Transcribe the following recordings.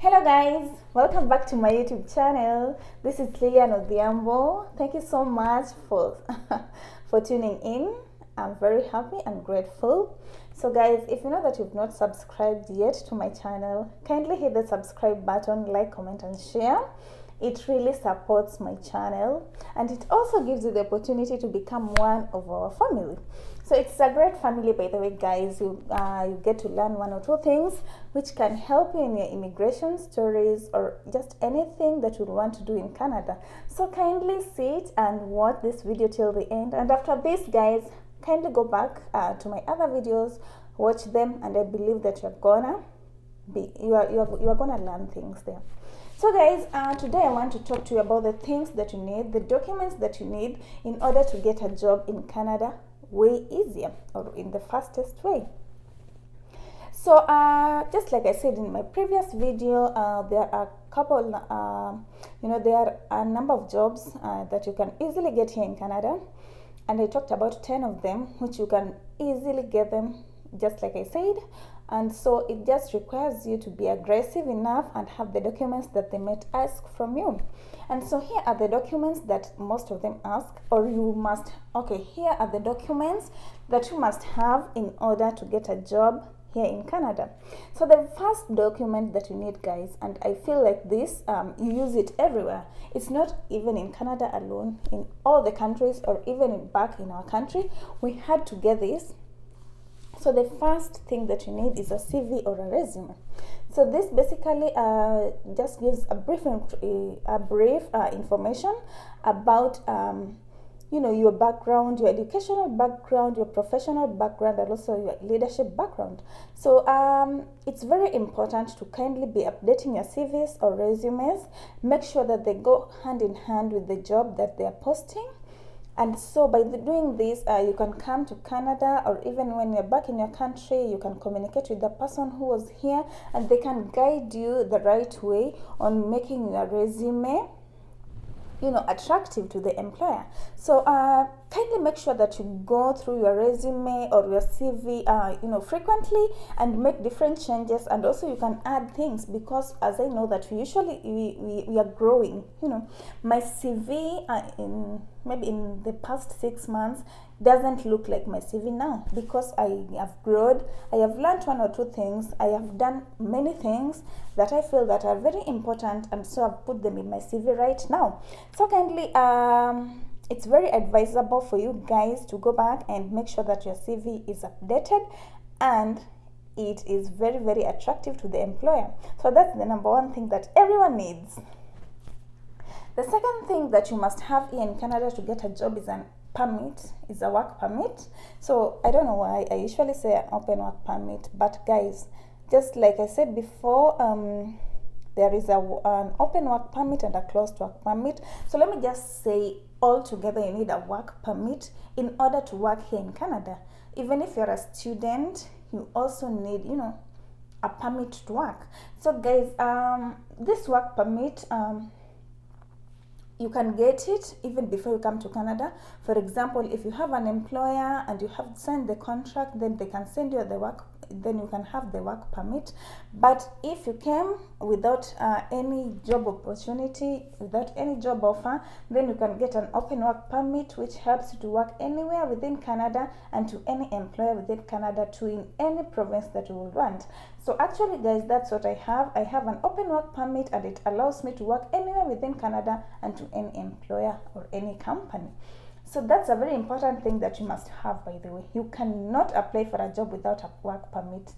Hello guys, welcome back to my YouTube channel. This is Lilian Odhiambo. Thank you so much for for tuning in. I'm very happy and grateful. So guys, if you know that you've not subscribed yet to my channel, kindly hit the subscribe button, like, comment and share. It really supports my channel and it also gives you the opportunity to become one of our family. So it's a great family, by the way guys. You get to learn one or two things which can help you in your immigration stories or just anything that you want to do in Canada. So kindly sit and watch this video till the end, and after this guys, kindly go back to my other videos, watch them, and I believe that you're gonna learn things there. So guys, today I want to talk to you about the things that you need, the documents that you need in order to get a job in Canada way easier or in the fastest way. So just like I said in my previous video, there are a couple, there are a number of jobs that you can easily get here in Canada, and I talked about 10 of them which you can easily get them just like I said. And so it just requires you to be aggressive enough and have the documents that they might ask from you. And so here are the documents that most of them ask, or you must, here are the documents that you must have in order to get a job here in Canada. So the first document that you need guys, and I feel like this, you use it everywhere. It's not even in Canada alone, in all the countries, or even back in our country, we had to get this. So the first thing that you need is a CV or a resume. So this basically just gives a brief information about your background, your educational background, your professional background, and also your leadership background. So it's very important to kindly be updating your CVs or resumes. Make sure that they go hand in hand with the job that they are posting. And so by doing this, you can come to Canada, or even when you're back in your country, you can communicate with the person who was here and they can guide you the right way on making your resume attractive to the employer. So kindly make sure that you go through your resume or your CV frequently and make different changes, and also you can add things, because as I know that we are growing. My CV maybe in the past 6 months doesn't look like my CV now, because I have grown, I have learned one or two things, I have done many things that I feel that are very important, and so I've put them in my CV right now. So kindly it's very advisable for you guys to go back and make sure that your CV is updated and it is very, very attractive to the employer. So that's the number one thing that everyone needs. The second thing that you must have here in Canada to get a job is a work permit. So I don't know why I usually say an open work permit, but guys, just like I said before, there is an open work permit and a closed work permit. So let me just say, all together you need a work permit in order to work here in Canada. Even if you're a student, you also need a permit to work. So guys, this work permit, you can get it even before you come to Canada. For example, if you have an employer and you have signed the contract, then they can send you the work, then you can have the work permit. But if you came without any job opportunity, without any job offer, then you can get an open work permit, which helps you to work anywhere within Canada and to any employer within Canada, to in any province that you would want. So actually guys, that's what I have. I have an open work permit and it allows me to work anywhere within Canada and to any employer or any company. So that's a very important thing that you must have, by the way. You cannot apply for a job without a work permit.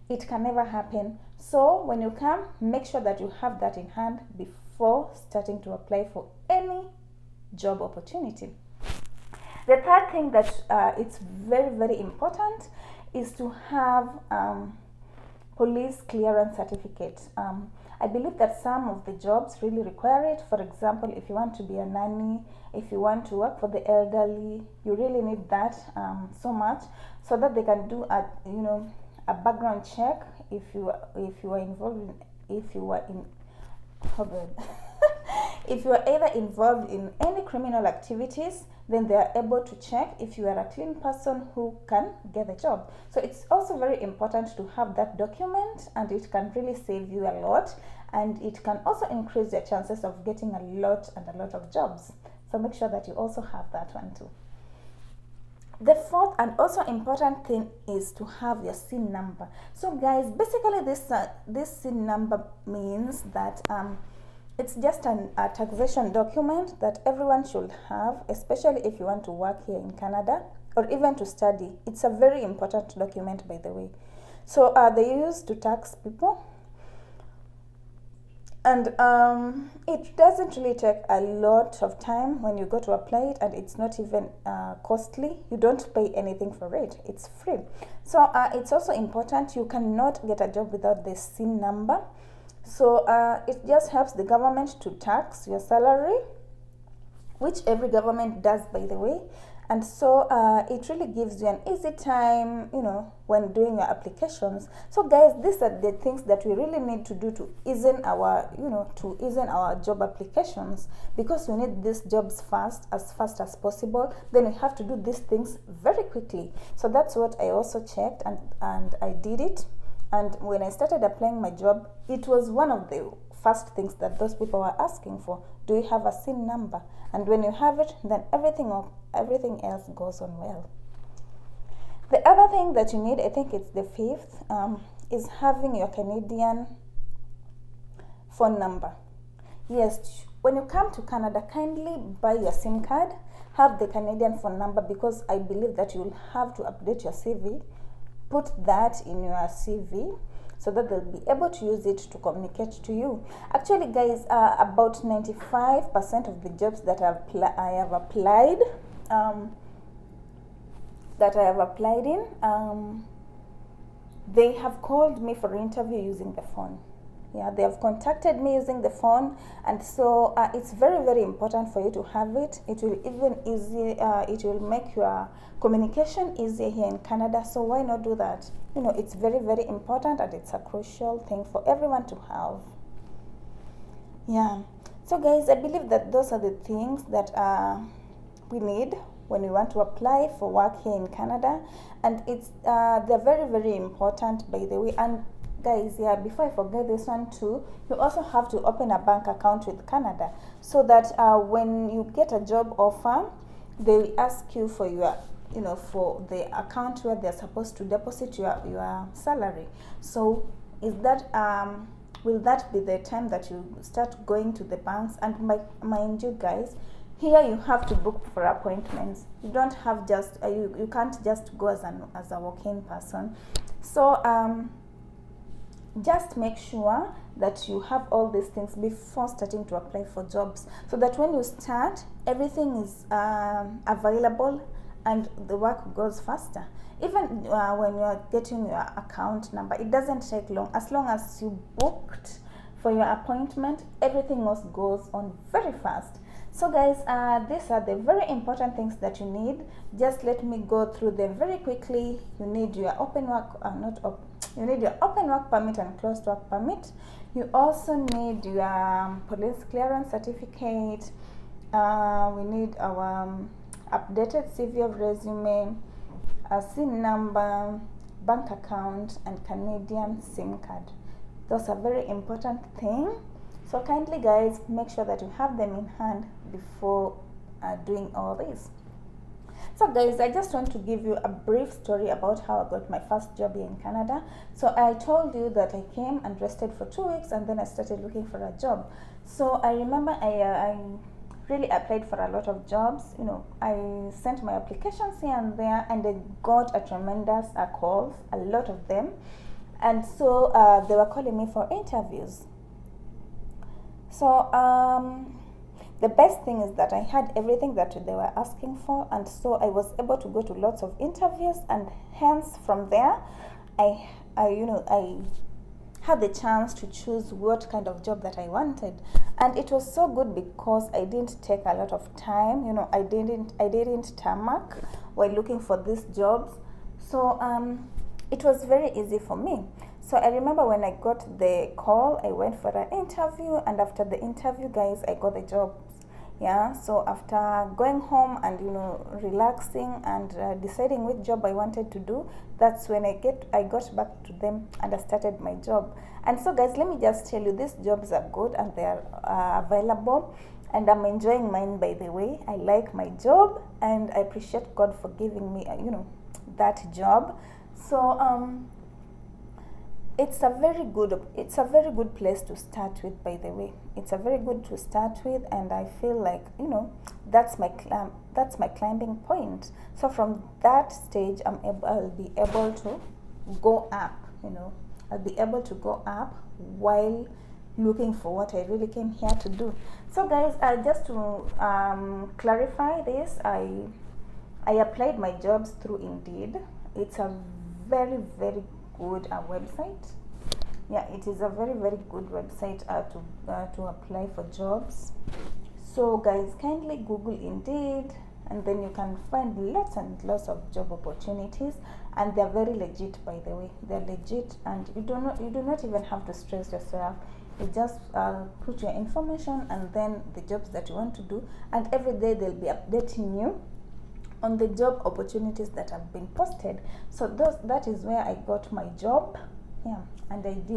It can never happen. So when you come, make sure that you have that in hand before starting to apply for any job opportunity. The third thing that it's very, very important is to have police clearance certificate. I believe that some of the jobs really require it. For example, if you want to be a nanny, if you want to work for the elderly, you really need that so much, so that they can do a background check if you are involved if you are either involved in any criminal activities, then they are able to check if you are a clean person who can get the job. So it's also very important to have that document, and it can really save you a lot. and it can also increase your chances of getting a lot of jobs. So make sure that you also have that one too. The fourth and also important thing is to have your SIN number. So guys, basically this SIN number means that it's just a taxation document that everyone should have, especially if you want to work here in Canada or even to study. It's a very important document, by the way. So they use to tax people, and it doesn't really take a lot of time when you go to apply it, and it's not even costly. You don't pay anything for it. It's free. So it's also important. You cannot get a job without the SIN number. So it just helps the government to tax your salary, which every government does, by the way. And so it really gives you an easy time, when doing your applications. So guys, these are the things that we really need to do to ease our job applications, because we need these jobs fast as possible. Then we have to do these things very quickly. So that's what I also checked, and I did it. And when I started applying my job, it was one of the first things that those people were asking for. Do you have a SIN number? And when you have it, then everything else goes on well. The other thing that you need, I think it's the fifth, is having your Canadian phone number. Yes, when you come to Canada, kindly buy your SIM card, have the Canadian phone number, because I believe that you'll have to update your CV. Put that in your CV so that they'll be able to use it to communicate to you. Actually, guys, about 95% of the jobs that I have applied in, they have called me for interview using the phone. Yeah, they have contacted me using the phone, and so it's very, very important for you to have it. It will it will make your communication easier here in Canada. So why not do that? It's very, very important, and it's a crucial thing for everyone to have. Yeah. So guys, I believe that those are the things that we need when we want to apply for work here in Canada, and they're very, very important, by the way. And guys, before I forget this one too, you also have to open a bank account with Canada, so that when you get a job offer, they ask you for your for the account where they're supposed to deposit your salary. So will that be the time that you start going to the banks? And mind you guys, here you have to book for appointments. You don't have you can't just go as a walk-in person. So just make sure that you have all these things before starting to apply for jobs, so that when you start, everything is available and the work goes faster. Even when you are getting your account number, it doesn't take long. As long as you booked for your appointment, everything else goes on very fast. So guys, these are the very important things that you need. Just let me go through them very quickly. You need your open work, you need your open work permit and closed work permit. You also need your police clearance certificate. We need our updated CV of resume, a SIN number, bank account, and Canadian SIM card. Those are very important things. So kindly guys, make sure that you have them in hand before doing all this. So guys, I just want to give you a brief story about how I got my first job here in Canada. So I told you that I came and rested for 2 weeks, and then I started looking for a job. So I remember I really applied for a lot of jobs. I sent my applications here and there, and I got a tremendous calls, a lot of them. And so they were calling me for interviews. So the best thing is that I had everything that they were asking for, and so I was able to go to lots of interviews, and hence from there I had the chance to choose what kind of job that I wanted. And it was so good because I didn't take a lot of time. I didn't tarmac while looking for these jobs. So it was very easy for me. So I remember when I got the call, I went for an interview, and after the interview, guys, I got the job. Yeah, so after going home and relaxing and deciding which job I wanted to do, that's when I got back to them and I started my job. And so guys, let me just tell you, these jobs are good and they are available, and I'm enjoying mine. By the way, I like my job and I appreciate God for giving me that job. So it's a very good place to start with. By the way, it's a very good to start with, and I feel like that's my climbing point. So from that stage, I'll be able to go up. I'll be able to go up while looking for what I really came here to do. So guys, just to clarify this, I applied my jobs through Indeed. It's a very good website. Yeah, it is a very good website to apply for jobs. So guys, kindly Google Indeed, and then you can find lots and lots of job opportunities, and they're very legit. By the way, they're legit, and you do not even have to stress yourself. You just put your information and then the jobs that you want to do, and every day they'll be updating you on the job opportunities that have been posted. So that is where I got my job. Yeah, and it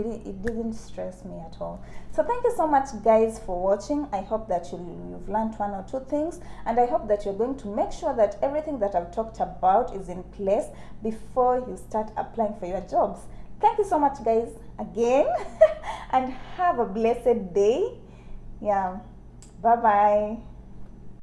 didn't stress me at all. So thank you so much guys for watching. I hope that you've learned one or two things, and I hope that you're going to make sure that everything that I've talked about is in place before you start applying for your jobs. Thank you so much guys again and have a blessed day. Yeah, bye bye.